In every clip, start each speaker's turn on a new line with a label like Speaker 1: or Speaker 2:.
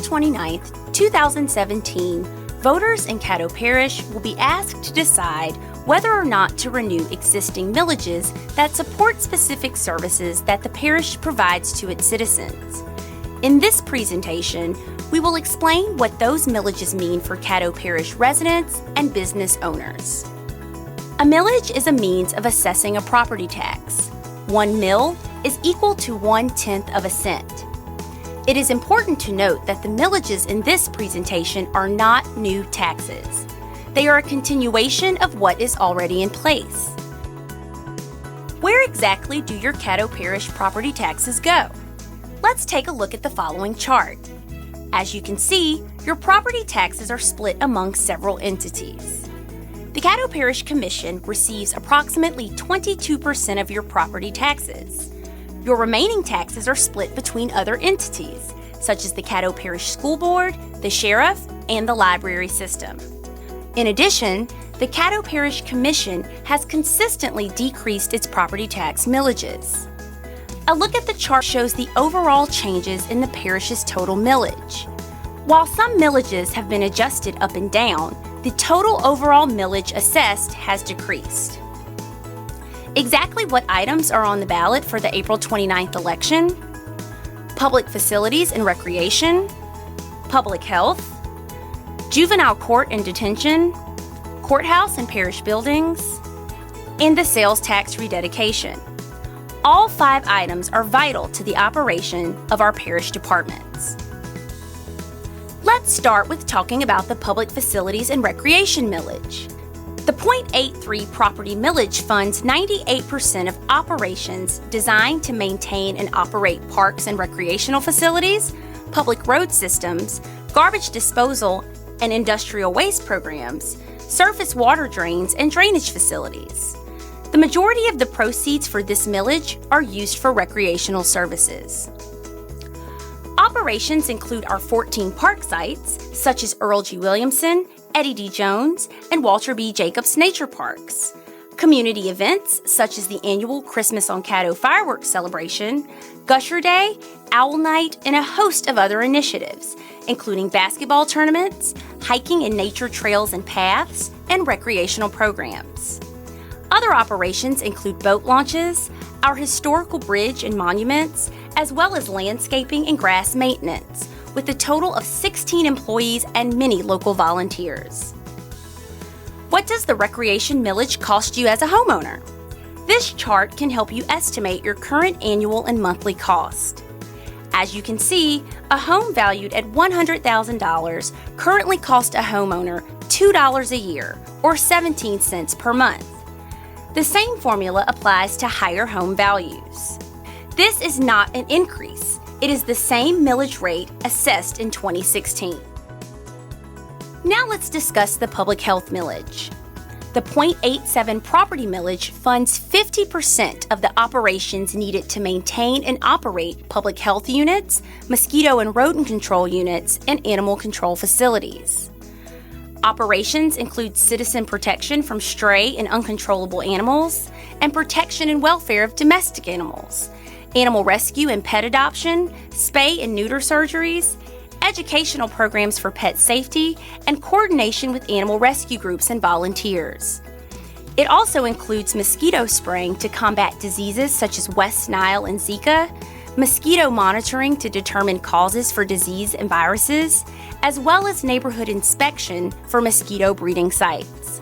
Speaker 1: 29, 2017, voters in Caddo Parish will be asked to decide whether or not to renew existing millages that support specific services that the parish provides to its citizens. In this presentation, we will explain what those millages mean for Caddo Parish residents and business owners. A millage is a means of assessing a property tax. 1 mill is equal to 1/10 of a cent. It is important to note that the millages in this presentation are not new taxes. They are a continuation of what is already in place. Where exactly do your Caddo Parish property taxes go? Let's take a look at the following chart. As you can see, your property taxes are split among several entities. The Caddo Parish Commission receives approximately 22% of your property taxes. Your remaining taxes are split between other entities, such as the Caddo Parish School Board, the Sheriff, and the Library System. In addition, the Caddo Parish Commission has consistently decreased its property tax millages. A look at the chart shows the overall changes in the parish's total millage. While some millages have been adjusted up and down, the total overall millage assessed has decreased. Exactly what items are on the ballot for the April 29th election? Public facilities and recreation, public health, juvenile court and detention, courthouse and parish buildings, and the sales tax rededication. All 5 items are vital to the operation of our parish departments. Let's start with talking about the public facilities and recreation millage. The .83 property millage funds 98% of operations designed to maintain and operate parks and recreational facilities, public road systems, garbage disposal and industrial waste programs, surface water drains, and drainage facilities. The majority of the proceeds for this millage are used for recreational services. Operations include our 14 park sites, such as Earl G. Williamson, Eddie D. Jones, and Walter B. Jacobs Nature Parks. Community events, such as the annual Christmas on Caddo fireworks celebration, Gusher Day, Owl Night, and a host of other initiatives, including basketball tournaments, hiking and nature trails and paths, and recreational programs. Other operations include boat launches, our historical bridge and monuments, as well as landscaping and grass maintenance, with a total of 16 employees and many local volunteers. What does the recreation millage cost you as a homeowner? This chart can help you estimate your current annual and monthly cost. As you can see, a home valued at $100,000 currently costs a homeowner $2 a year, or 17 cents per month. The same formula applies to higher home values. This is not an increase. It is the same millage rate assessed in 2016. Now let's discuss the public health millage. The .87 property millage funds 50% of the operations needed to maintain and operate public health units, mosquito and rodent control units, and animal control facilities. Operations include citizen protection from stray and uncontrollable animals, and protection and welfare of domestic animals, animal rescue and pet adoption, spay and neuter surgeries, educational programs for pet safety, and coordination with animal rescue groups and volunteers. It also includes mosquito spraying to combat diseases such as West Nile and Zika, mosquito monitoring to determine causes for disease and viruses, as well as neighborhood inspection for mosquito breeding sites.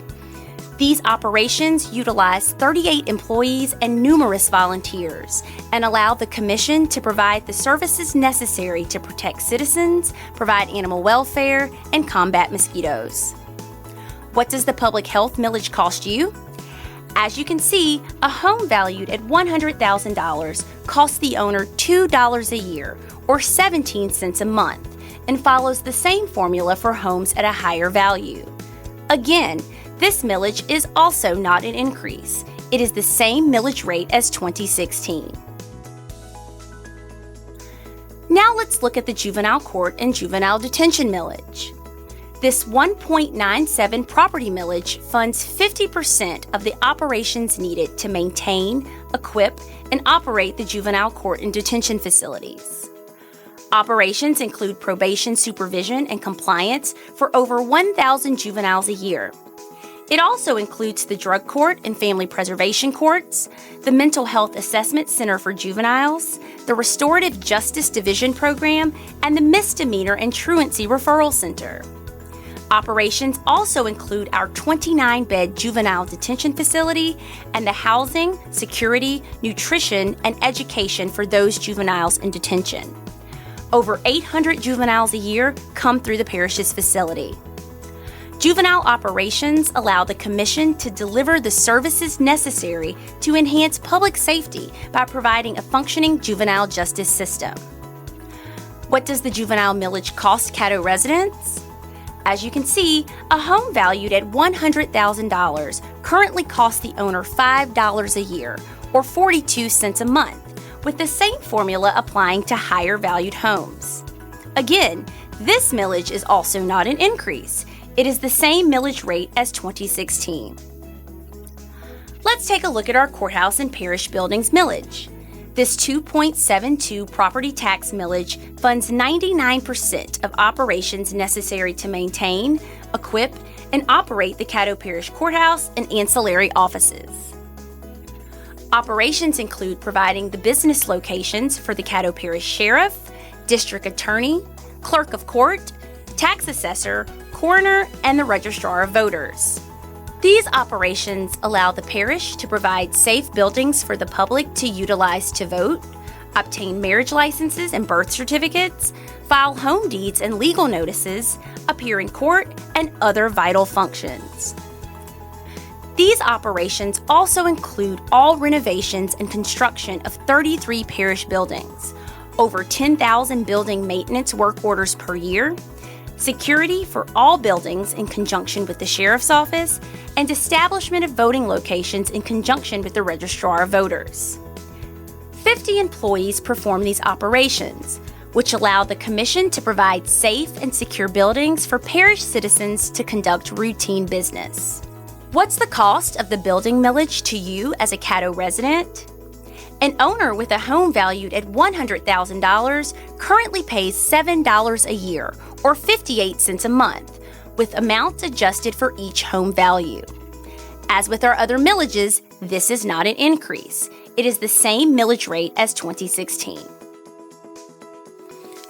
Speaker 1: These operations utilize 38 employees and numerous volunteers and allow the Commission to provide the services necessary to protect citizens, provide animal welfare, and combat mosquitoes. What does the public health millage cost you? As you can see, a home valued at $100,000 costs the owner $2 a year, or 17 cents a month, and follows the same formula for homes at a higher value. Again, this millage is also not an increase. It is the same millage rate as 2016. Now let's look at the juvenile court and juvenile detention millage. This 1.97 property millage funds 50% of the operations needed to maintain, equip, and operate the juvenile court and detention facilities. Operations include probation, supervision, and compliance for over 1,000 juveniles a year. It also includes the Drug Court and Family Preservation Courts, the Mental Health Assessment Center for Juveniles, the Restorative Justice Division Program, and the Misdemeanor and Truancy Referral Center. Operations also include our 29-bed juvenile detention facility and the housing, security, nutrition, and education for those juveniles in detention. Over 800 juveniles a year come through the parish's facility. Juvenile operations allow the Commission to deliver the services necessary to enhance public safety by providing a functioning juvenile justice system. What does the juvenile millage cost Caddo residents? As you can see, a home valued at $100,000 currently costs the owner $5 a year, or 42 cents a month, with the same formula applying to higher valued homes. Again, this millage is also not an increase. It is the same millage rate as 2016. Let's take a look at our courthouse and parish buildings millage. This 2.72 property tax millage funds 99% of operations necessary to maintain, equip, and operate the Caddo Parish Courthouse and ancillary offices. Operations include providing the business locations for the Caddo Parish Sheriff, District Attorney, Clerk of Court, Tax Assessor, Coroner, and the Registrar of Voters. These operations allow the parish to provide safe buildings for the public to utilize to vote, obtain marriage licenses and birth certificates, file home deeds and legal notices, appear in court, and other vital functions. These operations also include all renovations and construction of 33 parish buildings, over 10,000 building maintenance work orders per year, security for all buildings in conjunction with the Sheriff's Office, and establishment of voting locations in conjunction with the Registrar of Voters. 50 employees perform these operations, which allow the Commission to provide safe and secure buildings for parish citizens to conduct routine business. What's the cost of the building millage to you as a Caddo resident? An owner with a home valued at $100,000 currently pays $7 a year, or 58 cents a month, with amounts adjusted for each home value. As with our other millages, this is not an increase. It is the same millage rate as 2016.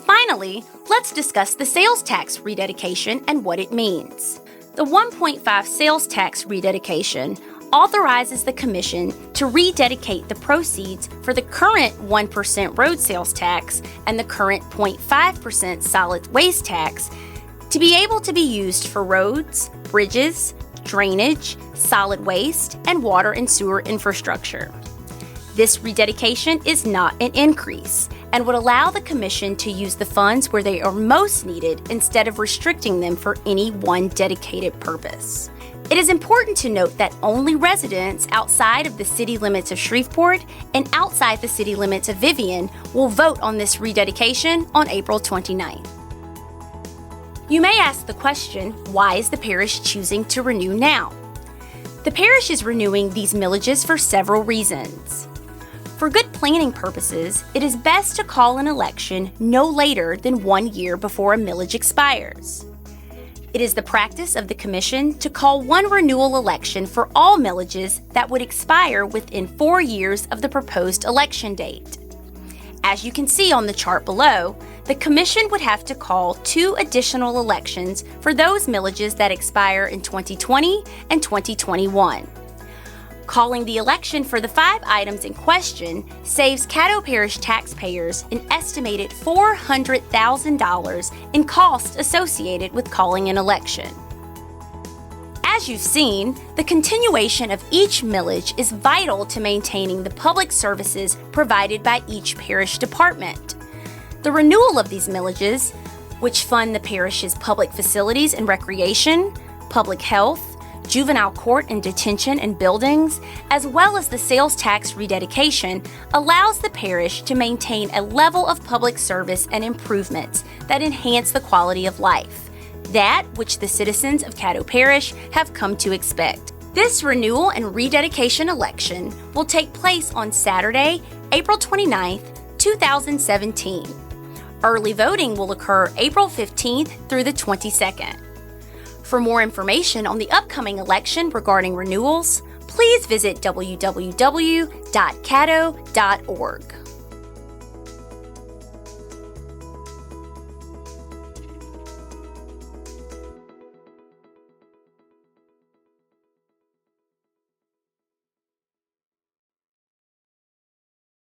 Speaker 1: Finally, let's discuss the sales tax rededication and what it means. The 1.5 sales tax rededication authorizes the Commission to rededicate the proceeds for the current 1% road sales tax and the current 0.5% solid waste tax to be able to be used for roads, bridges, drainage, solid waste, and water and sewer infrastructure. This rededication is not an increase and would allow the Commission to use the funds where they are most needed instead of restricting them for any one dedicated purpose. It is important to note that only residents outside of the city limits of Shreveport and outside the city limits of Vivian will vote on this rededication on April 29th. You may ask the question, why is the parish choosing to renew now? The parish is renewing these millages for several reasons. For good planning purposes, it is best to call an election no later than 1 year before a millage expires. It is the practice of the Commission to call one renewal election for all millages that would expire within 4 years of the proposed election date. As you can see on the chart below, the Commission would have to call 2 additional elections for those millages that expire in 2020 and 2021. Calling the election for the 5 items in question saves Caddo Parish taxpayers an estimated $400,000 in costs associated with calling an election. As you've seen, the continuation of each millage is vital to maintaining the public services provided by each parish department. The renewal of these millages, which fund the parish's public facilities and recreation, public health, juvenile court and detention and buildings, as well as the sales tax rededication, allows the parish to maintain a level of public service and improvements that enhance the quality of life, that which the citizens of Caddo Parish have come to expect. This renewal and rededication election will take place on Saturday, April 29th, 2017. Early voting will occur April 15th through the 22nd. For more information on the upcoming election regarding renewals, please visit www.caddo.org.